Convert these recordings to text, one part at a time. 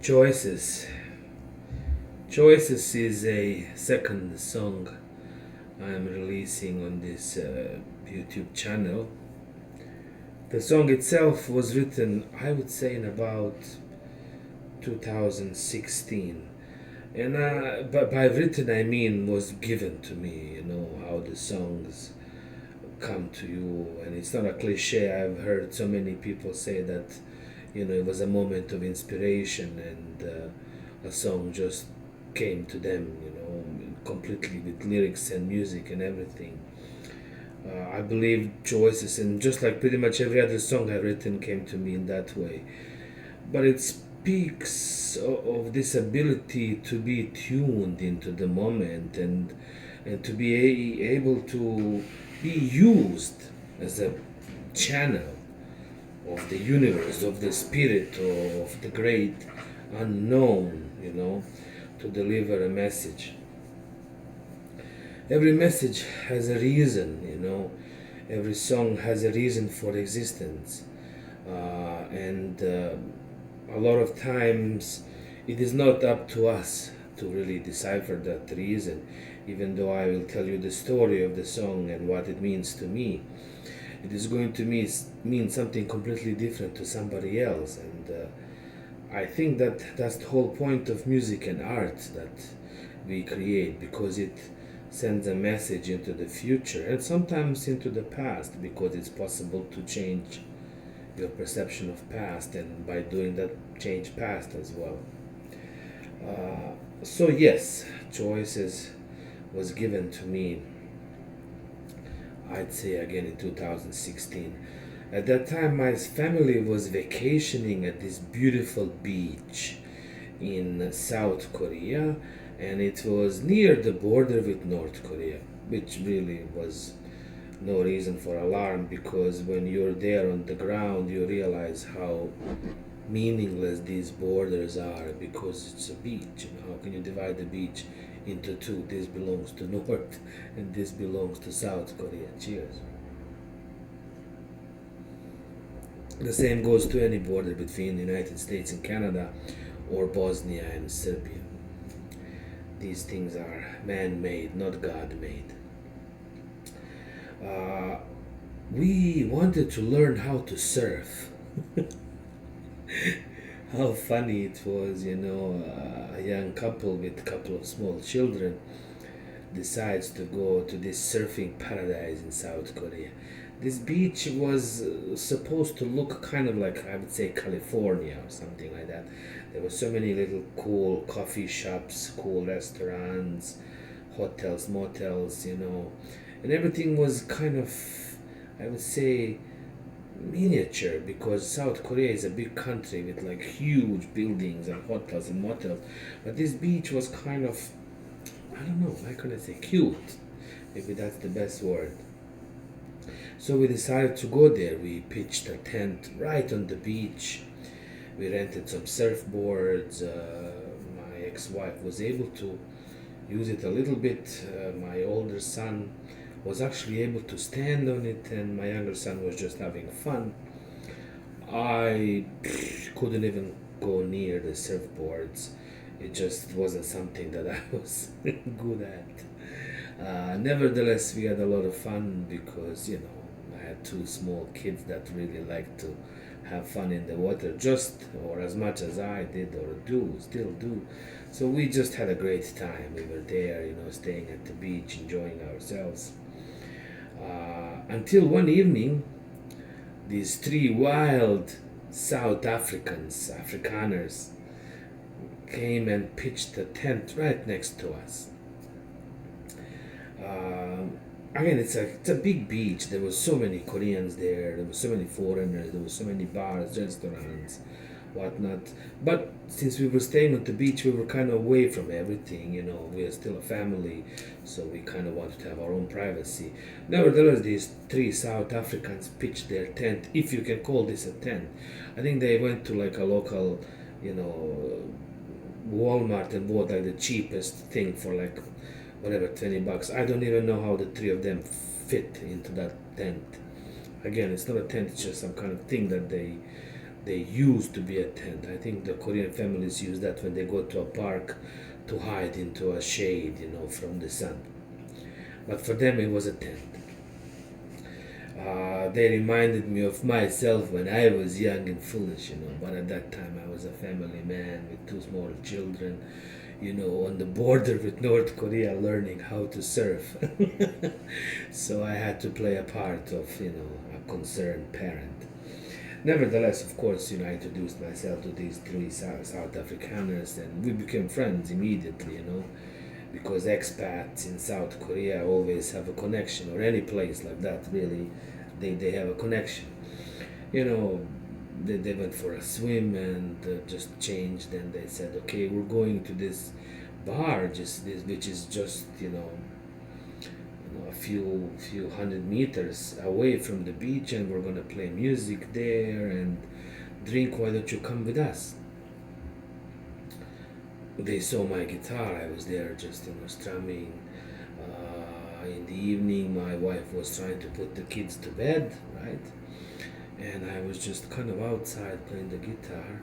Choices. Choices is a second song I'm releasing on this YouTube channel. The song itself was written, I would say, in about 2016. And but by written, I mean was given to me, how the songs come to you. And it's not a cliche. I've heard so many people say that, it was a moment of inspiration and a song just came to them, completely with lyrics and music and everything. I believe choices, and just like pretty much every other song I've written, came to me in that way. But it speaks of this ability to be tuned into the moment and to be able to be used as a channel of the universe, of the spirit, of the great unknown, to deliver a message. Every message has a reason, every song has a reason for existence. And a lot of times it is not up to us to really decipher that reason, even though I will tell you the story of the song and what it means to me. It is going to mean something completely different to somebody else, and I think that that's the whole point of music and art that we create, because it sends a message into the future and sometimes into the past, because it's possible to change your perception of past, and by doing that change past as well. So yes, choices was given to me, I'd say, again in 2016. At that time my family was vacationing at this beautiful beach in South Korea, and it was near the border with North Korea, which really was no reason for alarm, because when you're there on the ground you realize how meaningless these borders are, because it's a beach. How can you divide the beach into two? This belongs to North and this belongs to South Korea. Cheers. The same goes to any border between the United States and Canada, or Bosnia and Serbia. These things are man made, not God made. Uh, we wanted to learn how to surf. How funny it was, a young couple with a couple of small children decides to go to this surfing paradise in South Korea. This beach was supposed to look kind of like, I would say, California or something like that. There were so many little cool coffee shops, cool restaurants, hotels, motels, and everything was kind of, I would say, miniature, because South Korea is a big country with like huge buildings and hotels and motels. But this beach was kind of, I don't know, how could I say, cute? Maybe that's the best word. So we decided to go there. We pitched a tent right on the beach. We rented some surfboards. My ex wife was able to use it a little bit. My older son was actually able to stand on it, and my younger son was just having fun. I couldn't even go near the surfboards. It just wasn't something that I was good at. Nevertheless, we had a lot of fun because, I had two small kids that really liked to have fun in the water, just or as much as I did or do, still do. So we just had a great time. We were there, staying at the beach, enjoying ourselves. Until one evening, these three wild South Afrikaners, came and pitched a tent right next to us. Again, it's a big beach. There were so many Koreans there. There were so many foreigners. There were so many bars, restaurants, whatnot. But since we were staying on the beach, we were kind of away from everything. We are still a family, so we kind of wanted to have our own privacy. Nevertheless, these three South Africans pitched their tent, if you can call this a tent. I think they went to like a local, Walmart, and bought like the cheapest thing for like whatever, $20. I don't even know how the three of them fit into that tent. Again, it's not a tent, it's just some kind of thing that they used to be a tent. I think the Korean families use that when they go to a park to hide into a shade, from the sun. But for them, it was a tent. They reminded me of myself when I was young and foolish. But at that time, I was a family man with two small children, on the border with North Korea learning how to surf. So I had to play a part of, a concerned parent. Nevertheless, of course, I introduced myself to these three South Afrikaners and we became friends immediately, because expats in South Korea always have a connection, or any place like that, really, they have a connection. You know, they went for a swim and just changed, and they said, okay, we're going to this bar, just this, which is just, a few hundred meters away from the beach, and we're gonna play music there and drink. Why don't you come with us? They saw my guitar. I was there just strumming. In the evening, my wife was trying to put the kids to bed, right? And I was just kind of outside playing the guitar.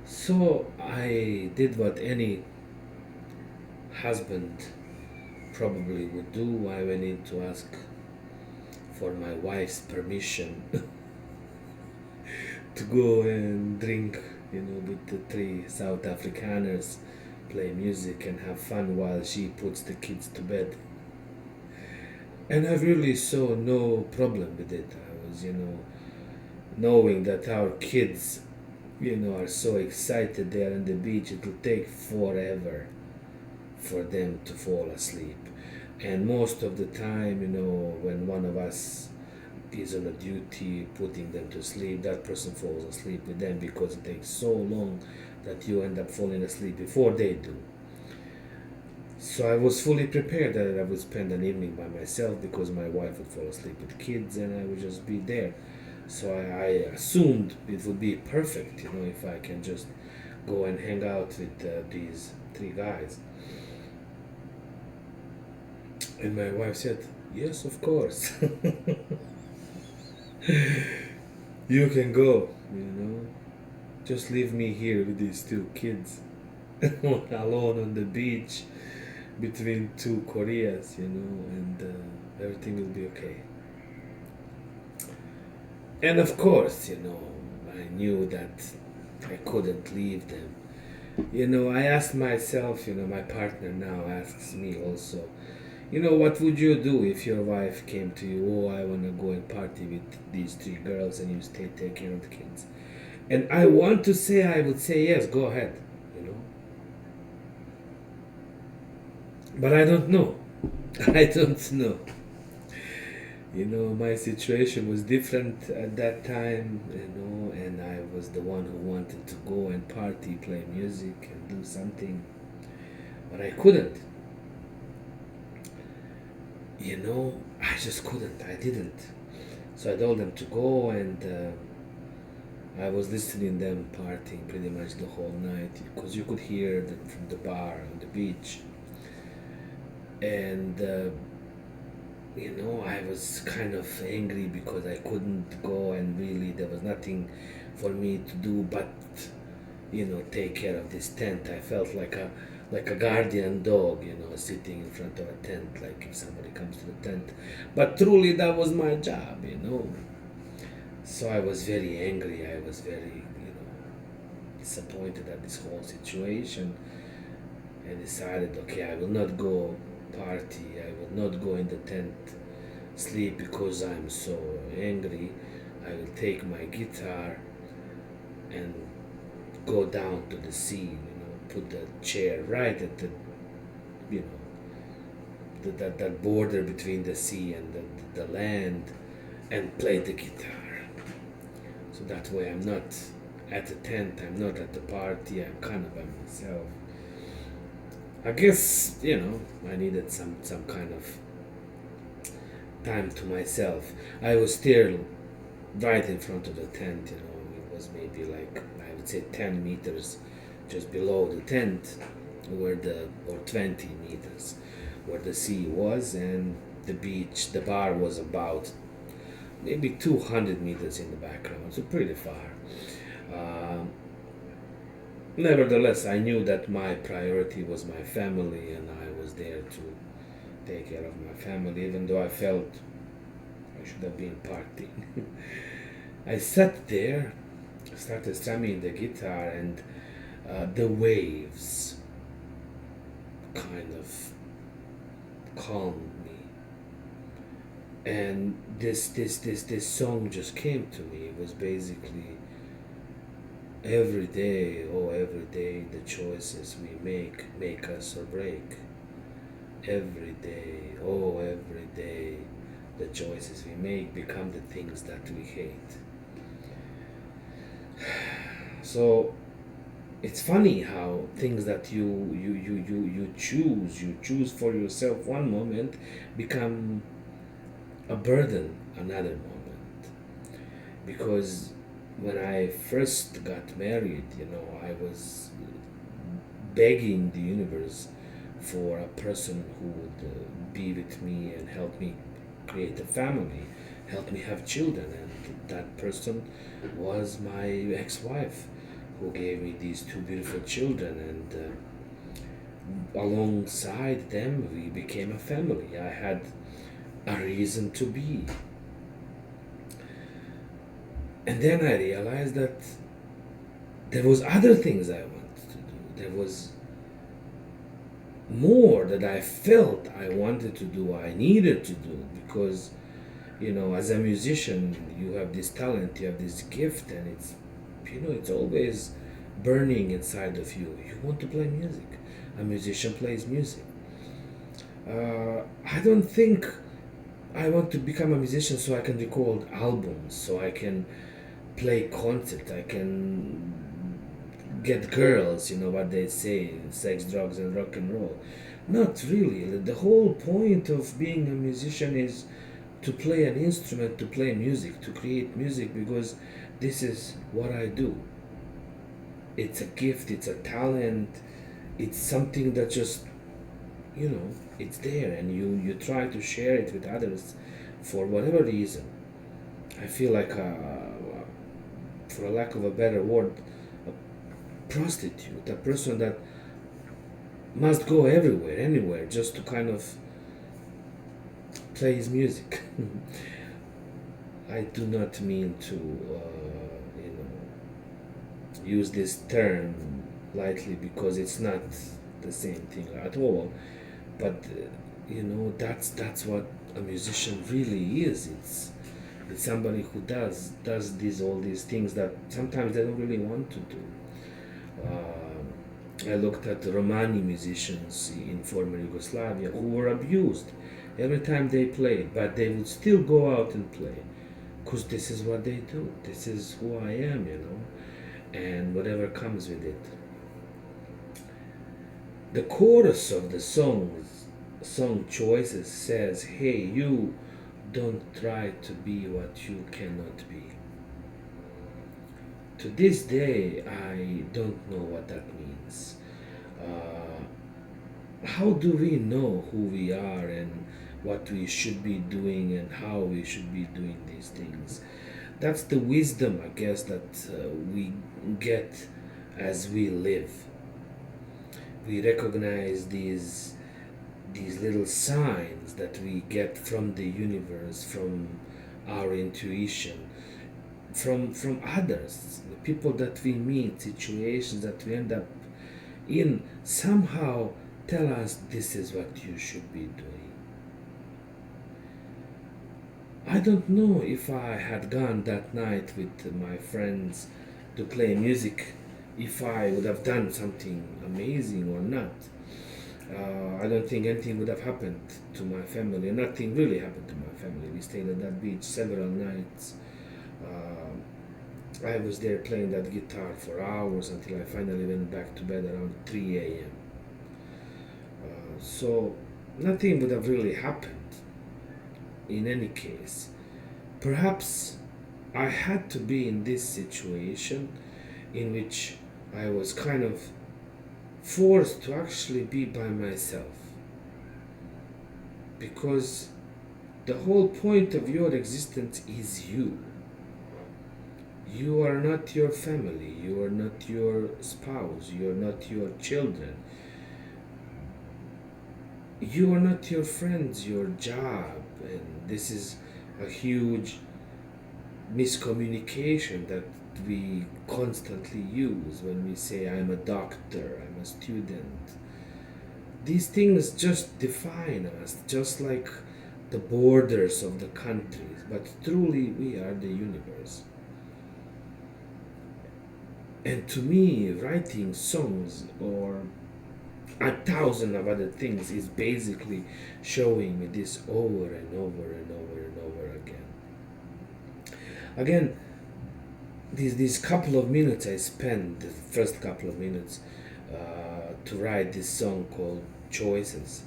So I did what any husband probably would do. I went in to ask for my wife's permission to go and drink, with the three South Afrikaners, play music and have fun while she puts the kids to bed. And I really saw no problem with it. I was, knowing that our kids, are so excited there on the beach, it will take forever for them to fall asleep. And most of the time, when one of us is on a duty putting them to sleep, that person falls asleep with them because it takes so long that you end up falling asleep before they do. So I was fully prepared that I would spend an evening by myself because my wife would fall asleep with kids and I would just be there. So I assumed it would be perfect, if I can just go and hang out with these three guys. And my wife said, yes, of course. You can go. Just leave me here with these two kids alone on the beach between two Koreas, and everything will be okay. And of course, I knew that I couldn't leave them. I asked myself, my partner now asks me also, what would you do if your wife came to you, oh, I want to go and party with these three girls and you stay take care of the kids? And I want to say, I would say, yes, go ahead. But I don't know. I don't know. My situation was different at that time, and I was the one who wanted to go and party, play music, and do something. But I couldn't. I just couldn't. I didn't. So I told them to go, and I was listening them partying pretty much the whole night because you could hear them from the bar on the beach. And I was kind of angry because I couldn't go, and really there was nothing for me to do but take care of this tent. I felt like a guardian dog, sitting in front of a tent, like if somebody comes to the tent. But truly that was my job. So I was very angry. I was very, disappointed at this whole situation. I decided, okay, I will not go party. I will not go in the tent sleep because I'm so angry. I will take my guitar and go down to the sea, put the chair right at the, that border between the sea and the land, and play the guitar. So that way I'm not at the tent, I'm not at the party, I'm kind of by myself. I guess, I needed some kind of time to myself. I was still right in front of the tent, it was maybe like, I would say 10 meters just below the tent, or 20 meters, where the sea was, and the bar was about maybe 200 meters in the background, so pretty far. Nevertheless, I knew that my priority was my family, and I was there to take care of my family, even though I felt I should have been partying. I sat there, started strumming the guitar, and the waves kind of calmed me. And this song just came to me. It was basically every day, oh, every day, the choices we make us or break. Every day, oh, every day, the choices we make become the things that we hate. So it's funny how things that you choose for yourself one moment become a burden another moment. Because when I first got married, I was begging the universe for a person who would be with me and help me create a family, help me have children, and that person was my ex-wife, who gave me these two beautiful children, and alongside them we became a family. I had a reason to be. And then I realized that there was other things I wanted to do. There was more that I felt I wanted to do, I needed to do, because as a musician, you have this talent, you have this gift, and it's always burning inside of you. You want to play music. A musician plays music. I don't think I want to become a musician so I can record albums, so I can play concerts, I can get girls, what they say, sex, drugs, and rock and roll. Not really. The whole point of being a musician is to play an instrument, to play music, to create music, because this is what I do. It's a gift, it's a talent, it's something that just, it's there, and you try to share it with others for whatever reason. I feel like, for a lack of a better word, a prostitute, a person that must go everywhere, anywhere, just to kind of play his music. I do not mean to, use this term lightly, because it's not the same thing at all. But that's what a musician really is. It's somebody who does all these things that sometimes they don't really want to do. I looked at the Romani musicians in former Yugoslavia who were abused every time they played, but they would still go out and play, because this is what they do. This is who I am, and whatever comes with it. The chorus of the song choices says, "Hey, you, don't try to be what you cannot be." To this day, I don't know what that means. How do we know who we are and what we should be doing and how we should be doing these things? That's the wisdom, I guess, that we get as we live. We recognize these little signs that we get from the universe, from our intuition, from others, the people that we meet, situations that we end up in, somehow tell us this is what you should be doing. I don't know if I had gone that night with my friends to play music, if I would have done something amazing or not. I don't think anything would have happened to my family. Nothing really happened to my family. We stayed at that beach several nights. I was there playing that guitar for hours until I finally went back to bed around 3 a.m. So nothing would have really happened in any case. Perhaps I had to be in this situation in which I was kind of forced to actually be by myself. Because the whole point of your existence is you. You are not your family, you are not your spouse, you are not your children, you are not your friends, your job. And this is a huge miscommunication that we constantly use when we say, I'm a doctor, I'm a student. These things just define us, just like the borders of the countries, but truly we are the universe. And to me, writing songs or a thousand of other things is basically showing me this over and over and over and over again. Again, these couple of minutes I spent, the first couple of minutes, to write this song called Choices,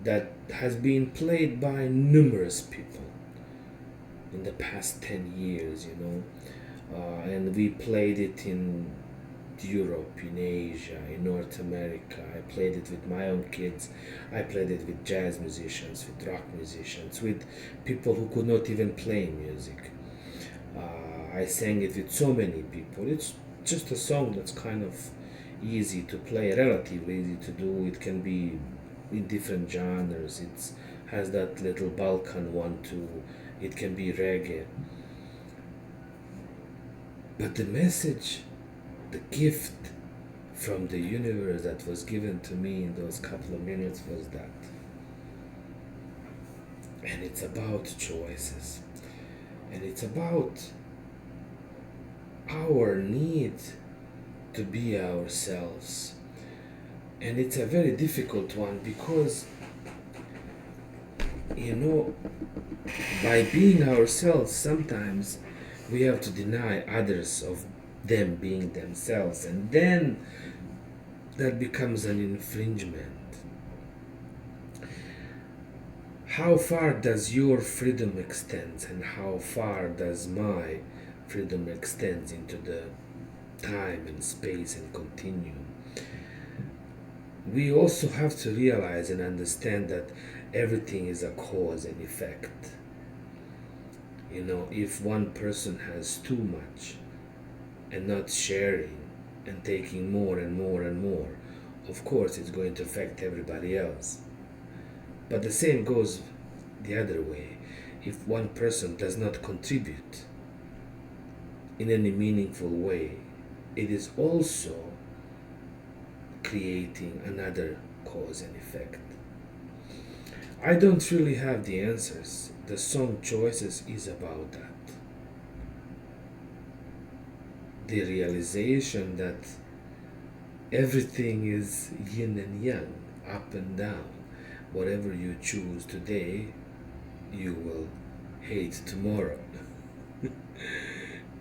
that has been played by numerous people in the past 10 years, and we played it in Europe, in Asia, in North America. I played it with my own kids. I played it with jazz musicians, with rock musicians, with people who could not even play music. I sang it with so many people. It's just a song that's kind of easy to play, relatively easy to do. It can be in different genres. It has that little Balkan one too. It can be reggae. But the message, the gift from the universe that was given to me in those couple of minutes was that. And it's about choices. And it's about our need to be ourselves. And it's a very difficult one because, you know, by being ourselves, sometimes we have to deny others of them being themselves, and then that becomes an infringement. How far does your freedom extend, and how far does my freedom extend into the time and space and continuum? We also have to realize and understand that everything is a cause and effect. If one person has too much and not sharing and taking more and more and more, of course it's going to affect everybody else. But the same goes the other way. If one person does not contribute in any meaningful way, it is also creating another cause and effect. I don't really have the answers. The song Choices is about that. The realization that everything is yin and yang, up and down. Whatever you choose today, you will hate tomorrow.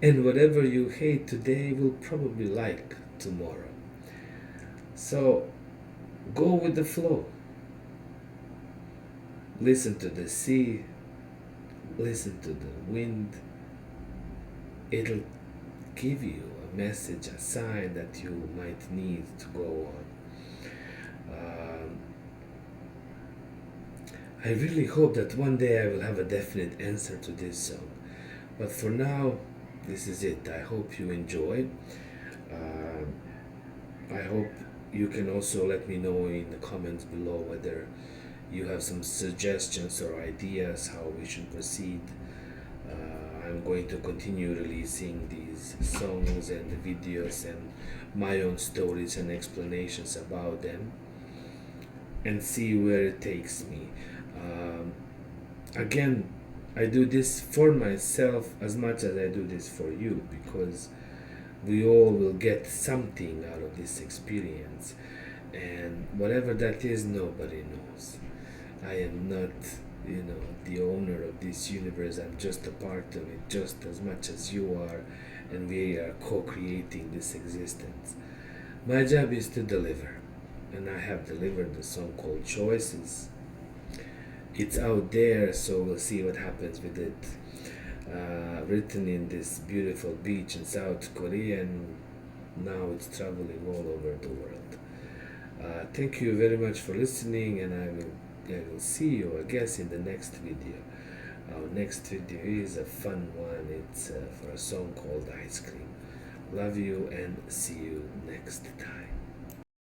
And whatever you hate today will probably like tomorrow. So go with the flow. Listen to the sea, listen to the wind. It'll give you a message, a sign that you might need to go on. I really hope that one day I will have a definite answer to this song. But for now, this is it. I hope you enjoyed. I hope you can also let me know in the comments below whether you have some suggestions or ideas how we should proceed. I'm going to continue releasing these songs and the videos and my own stories and explanations about them and see where it takes me. Again, I do this for myself as much as I do this for you, because we all will get something out of this experience, and whatever that is, nobody knows. I am not, the owner of this universe. I'm just a part of it, just as much as you are, and we are co-creating this existence. My job is to deliver, and I have delivered the song called Choices. It's out there, so we'll see what happens with it. Written in this beautiful beach in South Korea, and now it's traveling all over the world. Thank you very much for listening, and I will see you, I guess, in the next video. Our next video is a fun one. It's for a song called Ice Cream. Love you and see you next time.